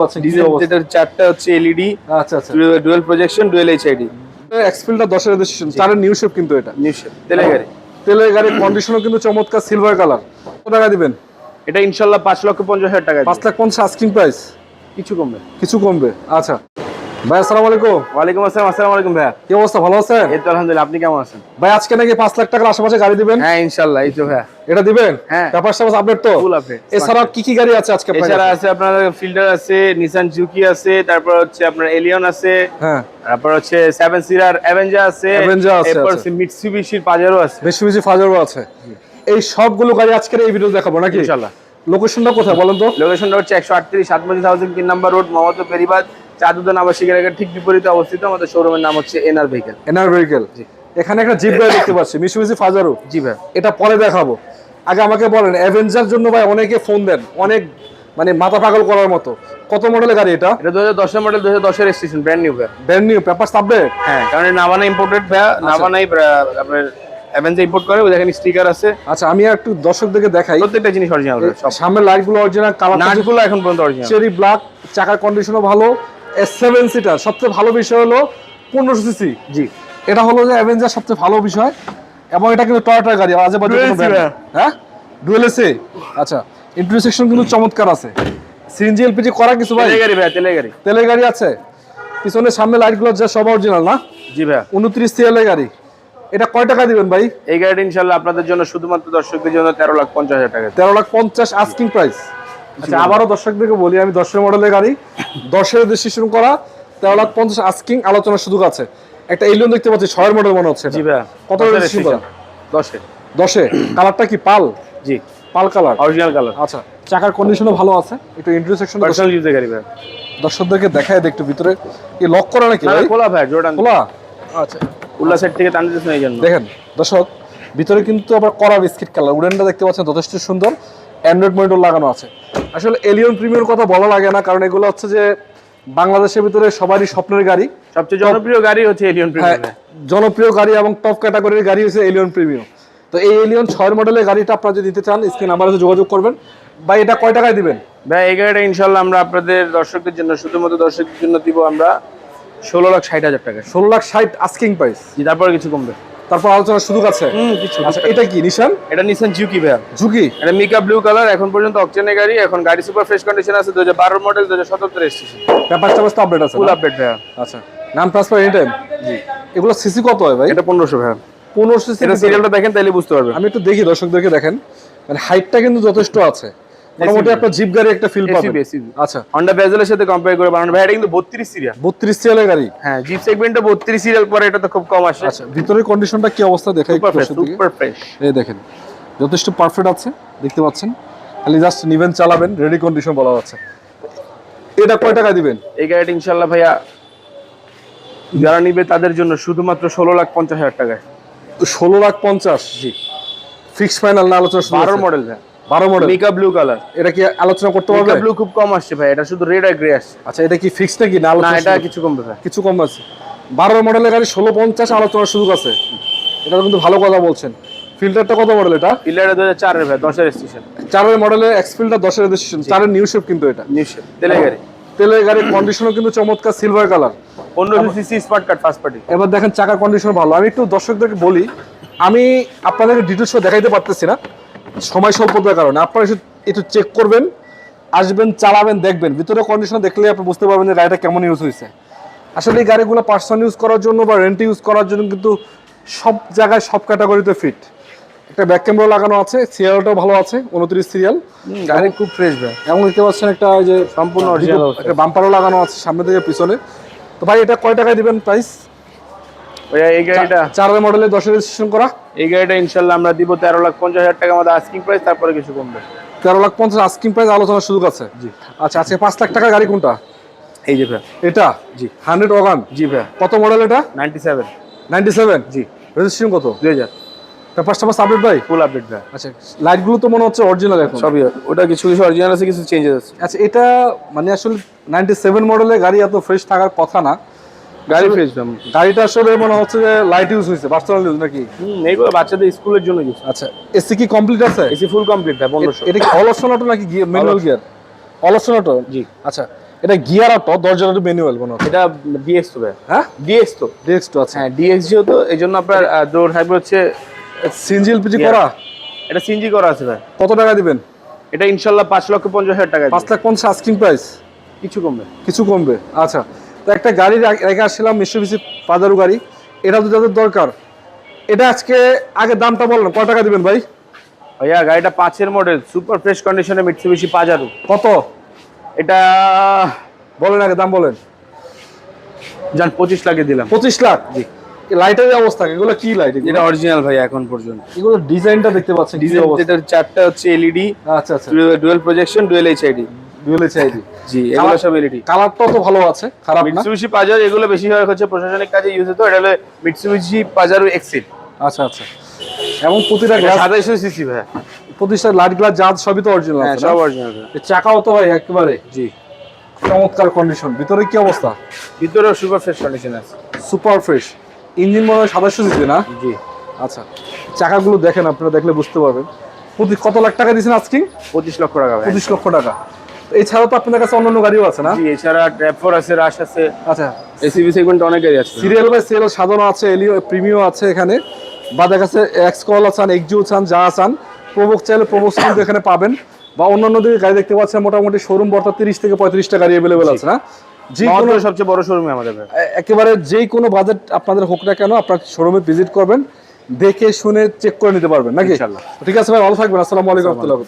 আচ্ছা ডিজেল যেটার চারটা হচ্ছে এলইডি। আচ্ছা আচ্ছা ডুয়াল প্রজেকশন ডুয়াল এইচআইডি। এক্সফিল্ডটা 10 এর রেজিস্ট্রেশন, চারের নিউ শেপ কিন্তু এটা নিউ শেপ তেলের গাড়ি। তেলের গাড়ির কন্ডিশনও কিন্তু চমৎকার সিলভার কালার। কত টাকা দিবেন? এটা ইনশাআল্লাহ 5,50,000 টাকা। 5,50,000 আস্কিং প্রাইস, কিছু কমবে। কিছু কমবে। আচ্ছা ভাই আসসালামু আলাইকুম। ওয়ালাইকুম আসসালাম। আসসালামু আলাইকুম ভাইয়া, কি অবস্থা, ভালো আছেন? এই তো আলহামদুলিল্লাহ, আপনি কেমন আছেন? ভাই আজকে নাকি 5 লাখ টাকার আশেপাশে গাড়ি দিবেন? হ্যাঁ ইনশাআল্লাহ, এই তো ভাইয়া এটা দিবেন। হ্যাঁ পেপার সার্ভিস আপডেট তো ফুল আপডেট। এছাড়া কি কি গাড়ি আছে আজকে আপনার? এছাড়া আছে আপনার ফিল্ডার আছে, নিসান জুকি আছে, তারপর হচ্ছে আপনার এলিয়ন আছে, হ্যাঁ তারপর হচ্ছে 7 সিটার অ্যাভেঞ্জার আছে, অ্যাভেঞ্জার আছে, এরপর আচ্ছা। মিৎসুবিশির পাজেরো আছে, মিৎসুবিশি ফাজারও আছে। এই সবগুলো গাড়ি আজকের এই ভিডিও দেখাবো নাকি? ইনশাআল্লাহ। লোকেশনটা কোথায় বলেন তো? লোকেশনটা হচ্ছে 138 সাতমজি হাউজিং 3 নাম্বার রোড, মোহাম্মদপুর পেরিবাদ, চাঁদুদ্দিন আবাসিক এলাকার ঠিক বিপরীতে অবস্থিত। আমাদের শোরুমের নাম হচ্ছে এনআর ভেহিকল। NR vehicle. এখানে একটা জিপ গাড়ি দেখতে পাচ্ছি, মিৎসুবিশি ফাজারো। জি ভাই, এটা পরে দেখাবো। আগে আমাকে বলেন, অ্যাভেঞ্জার জন্য ভাই অনেকে ফোন দেন, অনেক মানে মাথা পাগল করার মতো। কত মডেলের গাড়ি এটা? এটা 2010 এর মডেল, 2010 এর রেজিস্ট্রেশন, ব্র্যান্ড নিউ ভাই। Brand new, paper update. হ্যাঁ, কারণ নাভানা ইম্পোর্টেড ভাই, নাভানাই আপনার অ্যাভেঞ্জার ইম্পোর্ট করে। ওই দেখেন স্টিকার আছে। আচ্ছা আমি একটু দর্শকদেরকে দেখাই। প্রত্যেকটা জিনিস অরিজিনাল ভাই, সব সামনের লাইটগুলো অরিজিনাল, নাটগুলো এখন পর্যন্ত অরিজিনাল, চেরি ব্ল্যাক, চাকার কন্ডিশনও ভালো। S7 সিটার, সবচেয়ে ভালো বিষয় হলো 1500 সিসি। জি, এটা হলো যে অ্যাভেঞ্জার সবচেয়ে ভালো বিষয়। এবং এটা কিন্তু টয়োটার গাড়ি, আজে বাজে কোনো ব্র্যান্ড না। হ্যাঁ ডুয়েল এসি। আচ্ছা ইন্টারসেকশন কিন্তু চমৎকার আছে। সিএনজি এলপিজি করা কিছু ভাই? তেলের গাড়ি ভাই, তেলের গাড়ি। তেলের গাড়ি আছে। পিছনে সামনে লাইটগুলো যা সব অরিজিনাল না? জি ভাই। 29 সিএলের গাড়ি। এটা কয় টাকা দিবেন ভাই? এই গাড়িটা ইনশাআল্লাহ আপনাদের জন্য, শুধুমাত্র দর্শকদের জন্য 13,50,000 টাকা। 13,50,000 আস্কিং প্রাইস। আচ্ছা আবারও দর্শকদেরকে বলি, আমি 10 মডেলের গাড়ি, 10 এর রেজিস্ট্রেশন করা, 13,50,000 আস্কিং, আলোচনার সুযোগ আছে। একটা এলিয়ন দেখতে পাচ্ছি, 6 এর মডেল মনে হচ্ছে। জি ভাই। কত রেজিস্ট্রেশন করা? 10 এ কালারটা কি পাল? জি, পাল কালার, অরিজিনাল কালার। আচ্ছা চাকার কন্ডিশনও ভালো আছে। একটু ইন্টারসেকশন পার্সোনাল ইউজের গাড়ি ভাই। দর্শকদেরকে দেখায় একটু ভিতরে কি লক করা নাকি ভাই? খোলা ভাই, জোড়ান খোলা। আচ্ছা উল্লা সাইড থেকে টানতে দিছেন এই জন্য। দেখেন দর্শক, ভিতরে কিন্তু আবার কড়া বিস্কিট কালার, উডেনটা দেখতে পাচ্ছেন যথেষ্ট সুন্দর। অ্যান্ড্রয়েড মনিটর লাগানো আছে। আসলে এলিয়ন প্রিমিয়ার কথা বলা লাগে না, কারণ এগুলো হচ্ছে যে বাংলাদেশের ভিতরে সবারই স্বপ্নের গাড়ি। সবচেয়ে জনপ্রিয় গাড়ি হচ্ছে এলিয়ন প্রিমিয়াম। জনপ্রিয় গাড়ি এবং টপ ক্যাটাগরির গাড়ি হচ্ছে এলিয়ন প্রিমিয়াম। তো এই এলিয়ন 6 মডেলের গাড়িটা আপনারা যদি নিতে চান, স্ক্রিন নাম্বারে যোগাযোগ করবেন। ভাই এটা কয় টাকায় দিবেন? ভাই এই গাড়িটা ইনশাআল্লাহ আমরা আপনাদের দর্শকদের জন্য, শুধুমাত্র দর্শকদের জন্য দিব আমরা 16,60,000 টাকা। 16,60,000 আস্কিং প্রাইস। জি, তারপরে কিছু কমবে, তারপর আলোচনার সুযোগ আছে। কিছু। আচ্ছা এটা কি নিশান? এটা নিসান জুকি ভাই। ঝুঁকি। এটা মিকা ব্লু কালার, এখন পর্যন্ত অকটেনের গাড়ি। এখন গাড়ি সুপার ফ্রেশ কন্ডিশন আছে, 2012 মডেল, 2017 রেজিস্ট্রেশন। পেপার টাপার তো আপডেট আছে? ফুল আপডেট ভাই। আচ্ছা নাম ট্রান্সফার এনি টাইম? জি। এগুলো সিসি কত হয় ভাই? এটা 1500 ভাই। 1500 সিসি। এটা সিরিয়ালটা দেখেন তাহলে বুঝতে পারবেন। আমি একটু দেখি, দর্শকদেরকে দেখেন, মানে হাইটটা কিন্তু যথেষ্ট আছে। মোটামুটি আপনার জিপ গাড়ি একটা ফিল পাবেন। আচ্ছা হন্ডা বেজেলের সাথে কম্পেয়ার করে বানানো ভাই। এটা কিন্তু 32 সিরিয়াল। 32 সিরিয়ালের গাড়ি। হ্যাঁ, জিপ সেগমেন্টে 32 সিরিয়াল পরে, এটা তো খুব কম আসে। আচ্ছা ভিতরের কন্ডিশনটা কি অবস্থা দেখাই একটু দর্শকদেরকে। Super fresh. এই দেখেন যথেষ্ট পারফেক্ট আছে, দেখতে পাচ্ছেন। খালি জাস্ট নিবেন, চালাবেন, রেডি কন্ডিশন বলা যাচ্ছে। এটা কয় টাকা দিবেন? এই গাড়িটা ইনশাআল্লাহ ভাইয়া যারা নিবে তাদের জন্য শুধুমাত্র 16,50,000 টাকায়। 16,50,000। জি, ফিক্স ফাইনাল না আলোচনা? 12 মডেল ভাই। 12 মডেল মিকা ব্লু কালার। এটা কি আলোচনা করতে পারবে? মিকা ব্লু খুব কম আসছে ভাই, এটা শুধু রেড আর গ্রে আসছে। আচ্ছা এটা কি ফিক্স নাকি না না, আলোচনা? এটা কিছু কমবে ভাই, কিছু কম আছে। 12 মডেলের গাড়ি 16,50 আলোচনার সুযোগ আছে। এটা কিন্তু ভালো কথা বলছেন। ফিল্টারটা কত মডেল এটা? ফিল্ডারে 2004 এর ভাই, 10 এর রেজিস্ট্রেশন। 4 মডেলের এক্স ফিল্টার, 10 এর রেজিস্ট্রেশন, 4 এর নিউ শেপ কিন্তু এটা। নিউ শেপ তেলের গাড়ি। তেলের গাড়ির কন্ডিশনও কিন্তু চমৎকার, silver colour. 1500 CC smart card first party. এবার দেখেন চাকার কন্ডিশন ভালো। আমি একটু দর্শকদেরকে বলি, আমি আপনাদেরকে ডিটেলস দেখাইতে পারতেছি না সময় স্বল্পতার কারণে। আপনারা একটু চেক করবেন, আসবেন, চালাবেন, দেখবেন। ভিতরে কন্ডিশন দেখলে আপনি বুঝতে পারবেন যে গাড়িটা কেমন ইউজ হয়েছে। আসলে এই গাড়িগুলো পার্সোনাল ইউজ করার জন্য বা রেন্ট ইউজ করার জন্য কিন্তু সব জায়গায় সব ক্যাটাগরিতে ফিট। একটা ব্যাক ক্যামেরা লাগানো আছে, সিরিয়ালটাও ভালো আছে, 29 সিরিয়াল। গাড়ি খুব ফ্রেশ ভাই। এমন দেখতে পাচ্ছেন একটা ওই যে সম্পূর্ণ অরিজিনাল একটা বাম্পারও লাগানো আছে সামনে থেকে পিছনে। তো ভাই এটা কয় টাকায় দিবেন প্রাইস? ভাইয়া এই গাড়িটা 4 মডেলে 10 এর রেজিস্ট্রেশন করা। এই গাড়িটা ইনশাআল্লাহ আমরা দিব 13,50,000 টাকা আমাদের আস্কিং প্রাইস, তারপরে কিছু কমবে। 13,50,000 আস্কিং প্রাইস, আলোচনার সুযোগ আছে। জি। আচ্ছা আজকে 5 লাখ টাকার গাড়ি কোনটা? এই যে ভাই। এটা? জি। 100 ওয়াগন। জি ভাই। কত মডেল এটা? 97। 97? জি। রেজিস্ট্রেশন কত? 2000। পেপার টাপার আপডেট ভাই? ফুল আপডেট ভাই। আচ্ছা লাইটগুলো তো মনে হচ্ছে অরিজিনাল এখন? সবই ওটা কিছু কিছু অরিজিনাল আছে, কিছু চেঞ্জেস আছে। আচ্ছা এটা মানে আসলে 97 মডেলের গাড়ি এত ফ্রেশ থাকার কথা না। গাড়ি ফ্রেশ দাম। গাড়িটা আসলে মনে হচ্ছে যে লাইট ইউজ হয়েছে, পার্সোনাল ইউজ নাকি? এইগুলো বাচ্চাদের স্কুলের জন্য ইউজ। আচ্ছা এসি কি কমপ্লিট আছে? এসি ফুল কমপ্লিট ভাই, 1500। এটা কি অল অপশন অটো নাকি manual gear? All option auto. জি। আচ্ছা এটা গিয়ার অটো, দরজাটা ম্যানুয়াল মনে হচ্ছে। এটা ডিএক্স তো ভাই, হ্যাঁ ডিএক্স তো, ডিএক্স তো আছে। হ্যাঁ ডিএক্স যেহেতু এই জন্য আপনার ডোর হাইব্রিড হচ্ছে সিএনজি এলপিজি Yeah. করা। এটা সিএনজি করা আছে ভাই। কত টাকা দিবেন? এটা ইনশাল্লাহ 5,50,000 টাকা 5,50,000 আস্কিং প্রাইস, কিছু কমবে। কিছু কমবে। আচ্ছা, তো একটা গাড়ি রেখে আসছিলাম, মিশ্রবিসি পাজারু গাড়ি, এটা তো যাদের দরকার। এটা আজকে আগে দামটা বলেন, কত টাকা দিবেন ভাই? ভাইয়া গাড়িটা 5-এর মডেল, সুপার ফ্রেশ কন্ডিশনে মিৎসুবিশি পাজারো। কত এটা বলেন, আগে দাম বলেন। জান 25 লাখে দিলাম। 25 লাখ? জি। লাইটের অবস্থা, এগুলো কি লাইট? এটা অরিজিনাল ভাই এখন পর্যন্ত। এগুলো ডিজাইনটা দেখতে পাচ্ছেন, ডিজাইন এটার চারটা হচ্ছে এলইডি, আচ্ছা আচ্ছা, dual projection, dual HID. Dual HID. জি, এগুলো সব এলইডি। কালারটাও তো ভালো আছে, খারাপ না। মিৎসুবিশি পাজারো এগুলো বেশিরভাগ হচ্ছে প্রশাসনিক কাজে ইউজ হতো। এটা হলো মিৎসুবিশি পাজারো এক্সিড। আচ্ছা আচ্ছা, এবং প্রতিটা গ্লাস 2700 সিসি ভাই। প্রতিটা লাইট গ্লাস জাজ সবই তো অরিজিনাল হ্যাঁ আছে, সব না? অরিজিনাল। এই চাকাও তো ভাই একেবারে জি, চমৎকার কন্ডিশন। ভিতরে কি অবস্থা? ভিতরেও সুপার ফ্রেশ কন্ডিশন আছে। Super fresh. ইঞ্জিন মনে হয় 2700 সিসি না? জি। আচ্ছা, চাকাগুলো দেখেন, আপনারা দেখলে বুঝতে পারবেন। প্রতি কত লাখ টাকা দিয়েছেন আজকে? 25 লক্ষ টাকা ভাই। 25 লক্ষ টাকা। এছাড়াও তো আপনাদের কাছে অন্যান্য গাড়িও আছে না? জি, এছাড়া ট্র্যাপ4 আছে, রাশ আছে। আচ্ছা, এসিবি সেগমেন্টে অনেক গাড়ি আছে। সিরিয়াল বাই সিরিয়াল সাজানো আছে, এলিও প্রিমিও আছে এখানে, বা দেখা যাচ্ছে এক্স কল আছেন, এক্সিও চান, যা আছেন, প্রবোক চাইলে প্রবোক কিন্তু এখানে পাবেন। বা অন্যান্য দিকে গাড়ি দেখতে পাচ্ছেন, মোটামুটি শোরুম বর্তমান 30 থেকে 35টা গাড়ি অ্যাভেলেবেল আছে, না? যে কোনো আমাদের সবচেয়ে বড় শোরুমে আমাদের ভাই। একেবারে যেই কোনো বাজেট আপনাদের হোক না কেন, আপনার শোরুমে ভিজিট করবেন, দেখে শুনে চেক করে নিতে পারবেন নাকি? ইনশাআল্লাহ। ঠিক আছে ভাই, ভালো থাকবেন। আসসালামু আলাইকুম রহমতুল্লাহ।